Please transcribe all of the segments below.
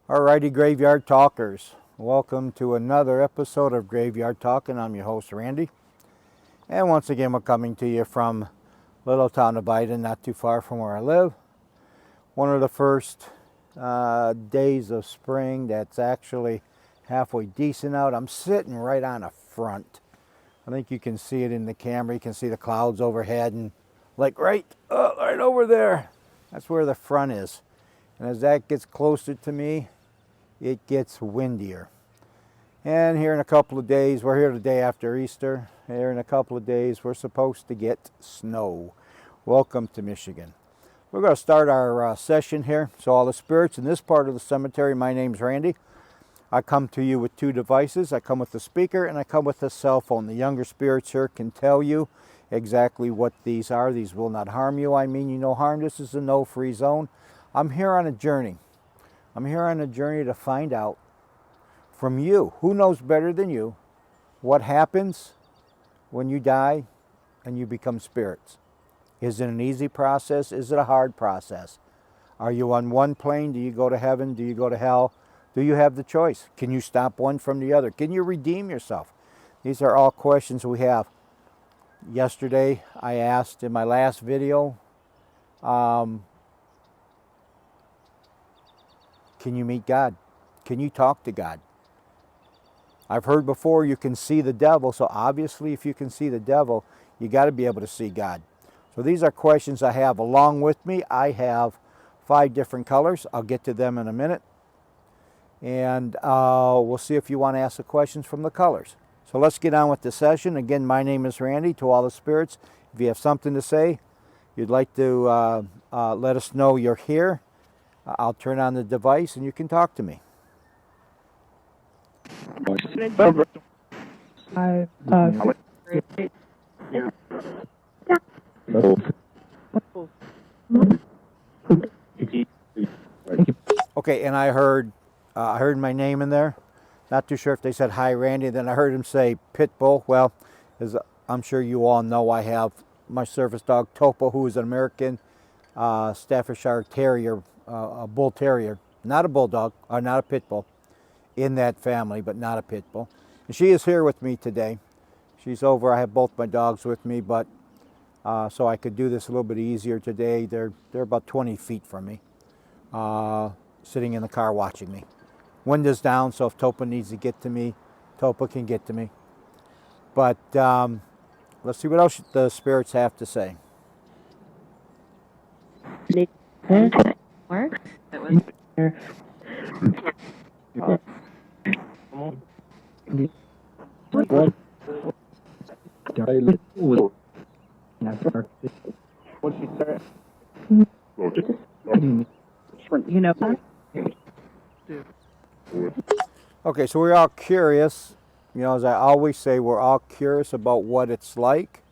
Alrighty, Graveyard Talkers. Welcome to another episode of Graveyard Talk, and I'm your host, Randy. And once again, we're coming to you from little town of Biden, not too far from where I live. One of the first days of spring that's actually halfway decent out. I'm sitting right on the front. I think you can see it in the camera. You can see the clouds overhead and like right over there. That's where the front is. And as that gets closer to me, it gets windier. And here in a couple of days, we're here the day after Easter. Here in a couple of days, we're supposed to get snow. Welcome to Michigan. We're going to start our session here. So all the spirits in this part of the cemetery, my name's Randy. I come to you with two devices. I come with the speaker and I come with the cell phone. The younger spirits here can tell you exactly what these are. These will not harm you. I mean you no harm. This is a no-free zone. I'm here on a journey. I'm here on a journey to find out from you, who knows better than you, what happens when you die and you become spirits. Is it an easy process? Is it a hard process? Are you on one plane? Do you go to heaven? Do you go to hell? Do you have the choice? Can you stop one from the other? Can you redeem yourself? These are all questions we have. Yesterday, I asked in my last video, can you meet God? Can you talk to God? I've heard before you can see the devil, so obviously if you can see the devil, you got to be able to see God. So these are questions I have. Along with me, I have 5 different colors. I'll get to them in a minute. And we'll see if you want to ask the questions from the colors. So let's get on with the session. Again, my name is Randy. To all the spirits, if you have something to say, you'd like to let us know you're here, I'll turn on the device and you can talk to me. Okay, and I heard my name in there. Not too sure if they said hi, Randy. Then I heard him say Pitbull. Well, as I'm sure you all know, I have my service dog Topo, who is an American Staffordshire Terrier, a bull terrier, not a bulldog, or not a pit bull, in that family, but not a pit bull. And she is here with me today. She's over. I have both my dogs with me, but so I could do this a little bit easier today. They're about 20 feet from me, sitting in the car watching me. Window's down, so if Topa needs to get to me, Topa can get to me. But let's see what else the spirits have to say. Okay, so we're all curious. You know, as I always say, we're all curious about what it's like.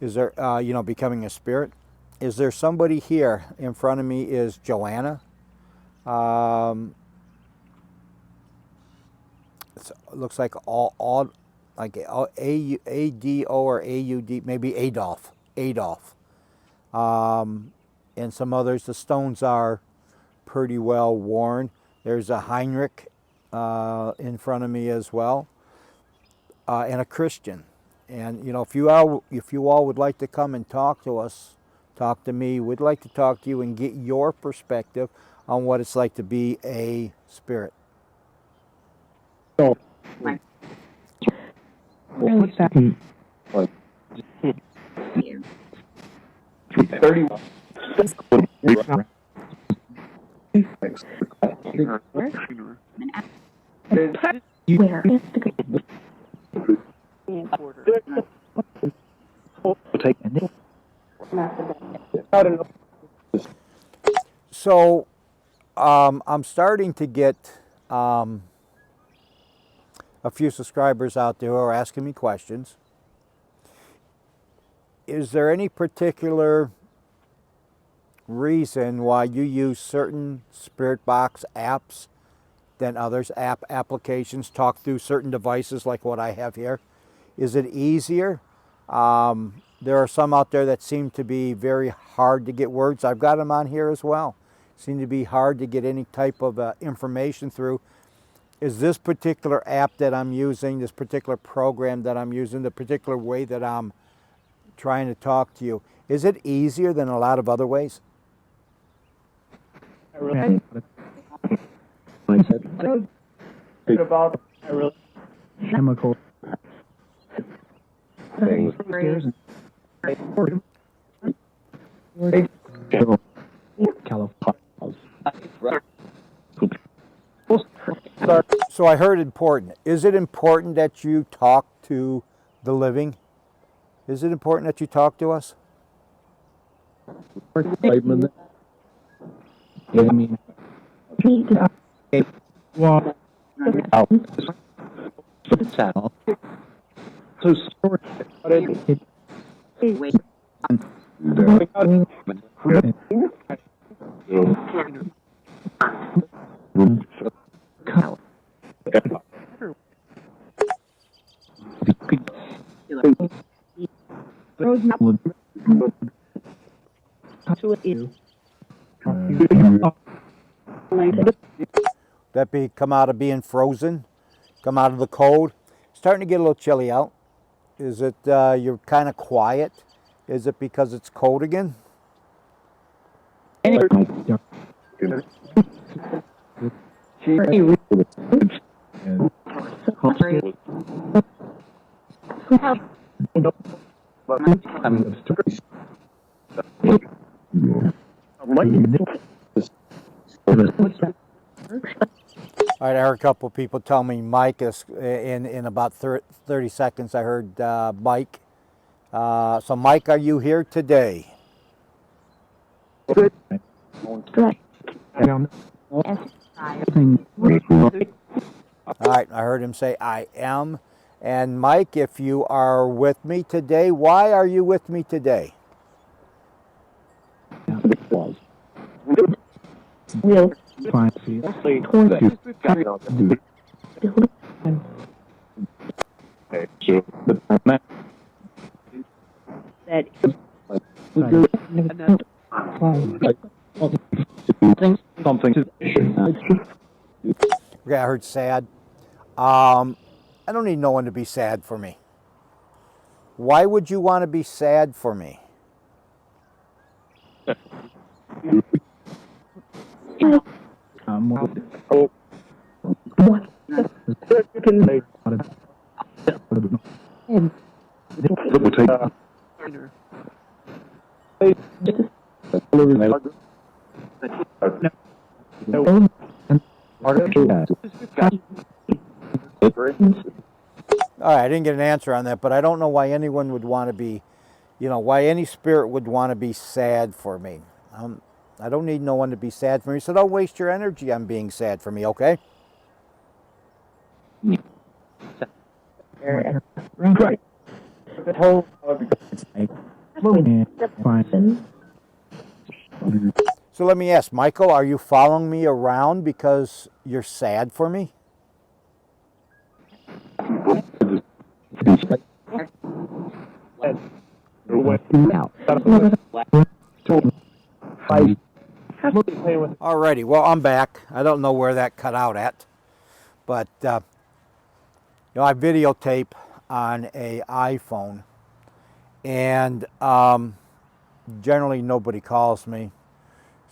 Is there, becoming a spirit? Is there somebody here in front of me? Is Joanna? It looks like all like A-D-O or A-U-D, maybe Adolf. And some others. The stones are pretty well worn. There's a Heinrich in front of me as well, and a Christian. And you know, if you all would like to come and talk to us, talk to me, we'd like to talk to you and get your perspective on what it's like to be a spirit. So I'm starting to get a few subscribers out there who are asking me questions. Is there any particular reason why you use certain Spirit Box apps than others, applications, talk through certain devices like what I have here? Is it easier? There are some out there that seem to be very hard to get words. I've got them on here as well. seem to be hard to get any type of information through. Is this particular app that I'm using, this particular program that I'm using, the particular way that I'm trying to talk to you, is it easier than a lot of other ways? About chemical things. So I heard important. Is it important that you talk to the living? Is it important that you talk to us? That be come out of being frozen, come out of the cold. Starting to get a little chilly out. Is it you're kind of quiet? Is it because it's cold again? All right, I heard a couple of people tell me Mike is in about 30 seconds. I heard Mike. So Mike, are you here today? All right, I heard him say I am. And Mike, if you are with me today, why are you with me today? Okay, I heard sad. I don't need no one to be sad for me. Why would you want to be sad for me? All right, I didn't get an answer on that, but I don't know why anyone would want to be, why any spirit would want to be sad for me. I don't need no one to be sad for me, so don't waste your energy on being sad for me, okay? Right. So let me ask, Michael, are you following me around because you're sad for me? Alrighty, well, I'm back. I don't know where that cut out at, but I videotape on a iPhone, and generally nobody calls me.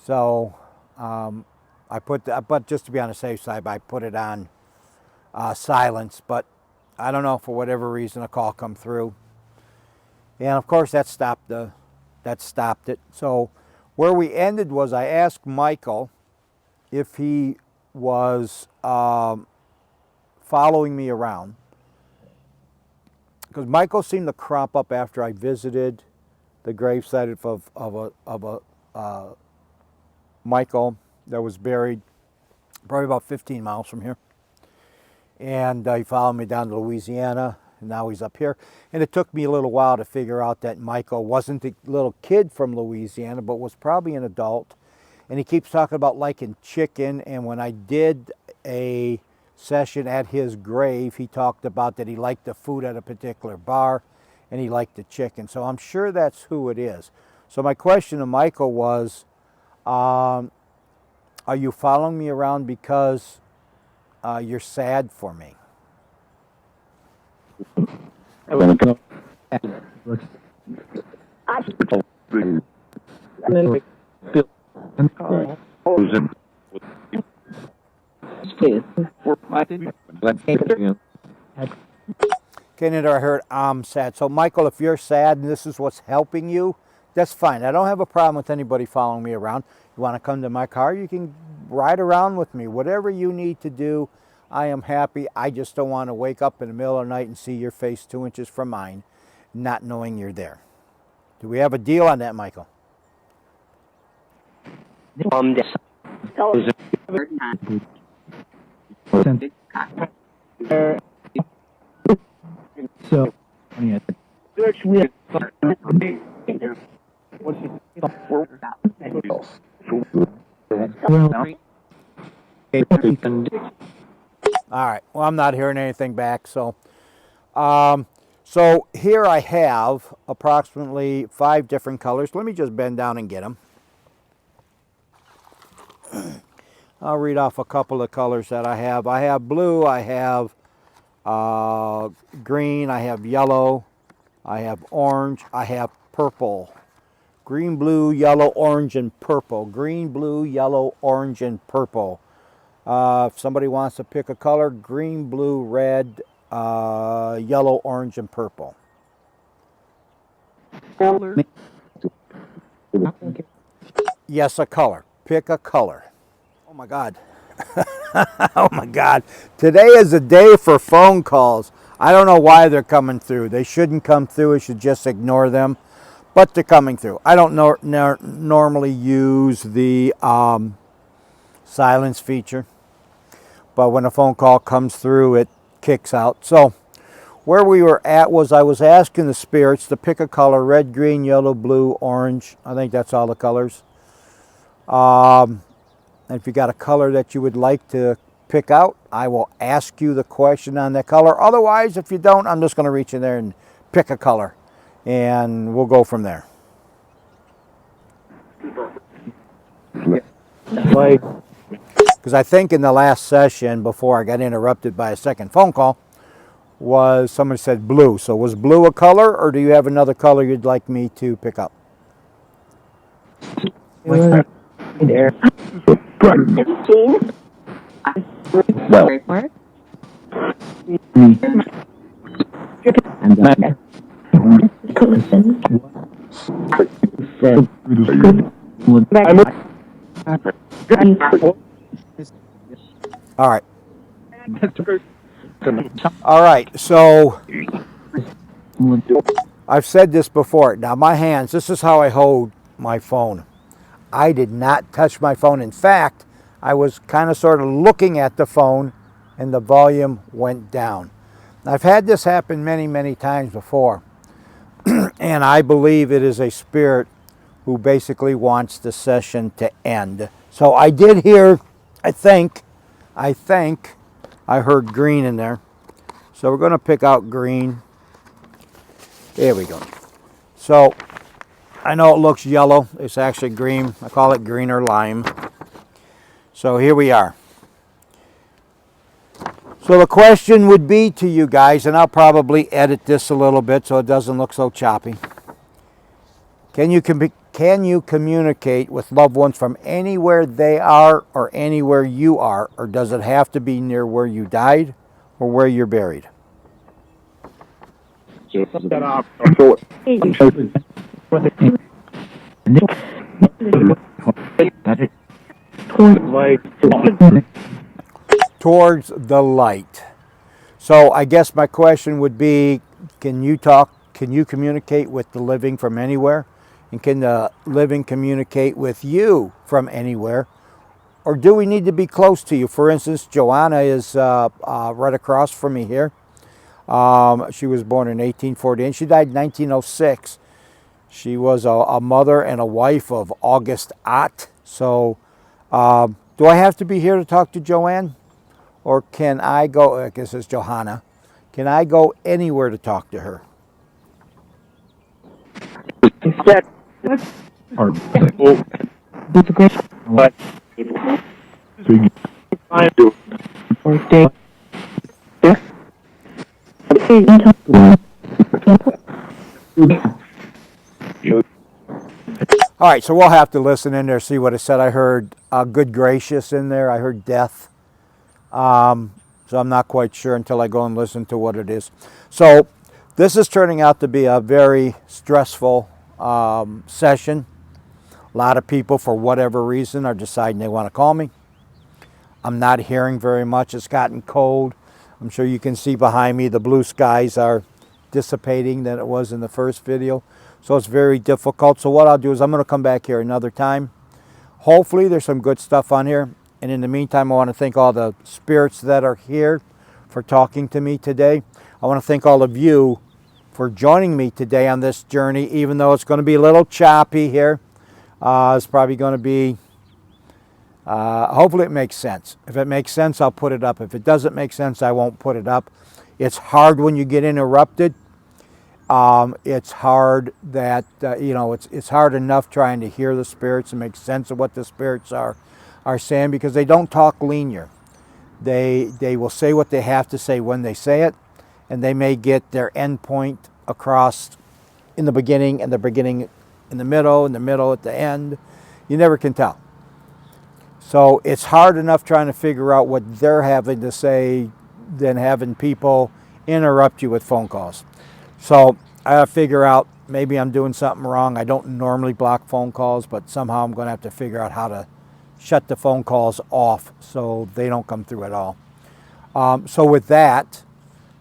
So but just to be on the safe side, I put it on silence. But I don't know, for whatever reason, a call come through, and of course that stopped it. So where we ended was I asked Michael if he was following me around, because Michael seemed to crop up after I visited the gravesite of a Michael that was buried probably about 15 miles from here. And he followed me down to Louisiana, and now he's up here. And it took me a little while to figure out that Michael wasn't the little kid from Louisiana, but was probably an adult. And he keeps talking about liking chicken, and when I did a session at his grave, he talked about that he liked the food at a particular bar, and he liked the chicken. So I'm sure that's who it is. So my question to Michael was, Are you following me around because you're sad for me? I will go. And then we build and call. Canada, I heard I'm sad. So, Michael, if you're sad and this is what's helping you, that's fine. I don't have a problem with anybody following me around. You want to come to my car, you can ride around with me. Whatever you need to do, I am happy. I just don't want to wake up in the middle of the night and see your face 2 inches from mine, not knowing you're there. Do we have a deal on that, Michael? So, yeah. All right. Well, I'm not hearing anything back. So here I have approximately 5 different colors. Let me just bend down and get them. I'll read off a couple of colors that I have. I have blue. I have green. I have yellow. I have orange. I have purple. Green, blue, yellow, orange, and purple. Green, blue, yellow, orange, and purple. If somebody wants to pick a color, green, blue, red, yellow, orange, and purple. Yes, a color. Pick a color. Oh my God. Oh my God. Today is a day for phone calls. I don't know why they're coming through. They shouldn't come through. I should just ignore them. But they're coming through. I don't normally use the silence feature. But when a phone call comes through, it kicks out. So where we were at was I was asking the spirits to pick a color: red, green, yellow, blue, orange. I think that's all the colors. And if you got a color that you would like to pick out, I will ask you the question on that color. Otherwise, if you don't, I'm just going to reach in there and pick a color, and we'll go from there. Because I think in the last session, before I got interrupted by a second phone call, was somebody said blue. So was blue a color, or do you have another color you'd like me to pick up? There. All right. All right, so I've said this before. Now my hands, this is how I hold my phone. I did not touch my phone. In fact, I was kind of sort of looking at the phone and the volume went down. I've had this happen many, many times before. And I believe it is a spirit who basically wants the session to end. So I did hear, I think I heard green in there. So we're going to pick out green. There we go. So I know it looks yellow. It's actually green. I call it green or lime. So here we are. So the question would be to you guys, and I'll probably edit this a little bit so it doesn't look so choppy. Can you communicate with loved ones from anywhere they are or anywhere you are, or does it have to be near where you died or where you're buried? Towards the light. So I guess my question would be, can you communicate with the living from anywhere? And can the living communicate with you from anywhere? Or do we need to be close to you? For instance, Joanna is right across from me here. She was born in 1840 and she died in 1906. She was a mother and a wife of August Ott. So do I have to be here to talk to Joanne? Or can I go, I guess it's Johanna, can I go anywhere to talk to her? I do. Okay. Yes. All right, so we'll have to listen in there, see what it said. I heard good gracious in there. I heard death. So I'm not quite sure until I go and listen to what it is. So this is turning out to be a very stressful session. A lot of people, for whatever reason, are deciding they want to call me. I'm not hearing very much. It's gotten cold. I'm sure you can see behind me the blue skies are dissipating than it was in the first video. So it's very difficult. So what I'll do is I'm going to come back here another time. Hopefully there's some good stuff on here. And in the meantime, I want to thank all the spirits that are here for talking to me today. I want to thank all of you for joining me today on this journey, even though it's going to be a little choppy here. It's probably going to be, hopefully it makes sense. If it makes sense, I'll put it up. If it doesn't make sense, I won't put it up. It's hard when you get interrupted. It's hard that, it's hard enough trying to hear the spirits and make sense of what the spirits are saying, because they don't talk linear. They will say what they have to say when they say it, and they may get their end point across in the beginning, and the beginning in the middle at the end. You never can tell. So it's hard enough trying to figure out what they're having to say than having people interrupt you with phone calls. So I have to figure out, maybe I'm doing something wrong. I don't normally block phone calls, but somehow I'm going to have to figure out how to shut the phone calls off so they don't come through at all. So with that,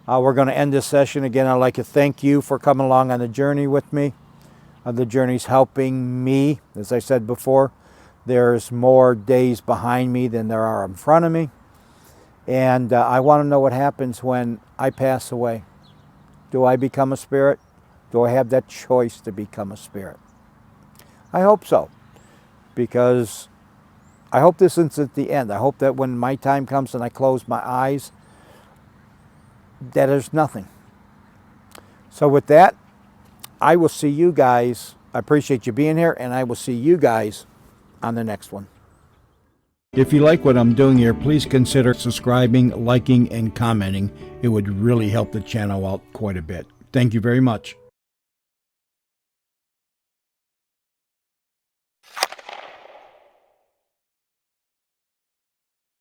we're going to end this session. Again, I'd like to thank you for coming along on the journey with me. The journey's helping me. As I said before, there's more days behind me than there are in front of me. And I want to know what happens when I pass away. Do I become a spirit? Do I have that choice to become a spirit? I hope so, because I hope this isn't the end. I hope that when my time comes and I close my eyes, that there's nothing. So with that, I will see you guys. I appreciate you being here, and I will see you guys on the next one. If you like what I'm doing here, please consider subscribing, liking, and commenting. It would really help the channel out quite a bit. Thank you very much.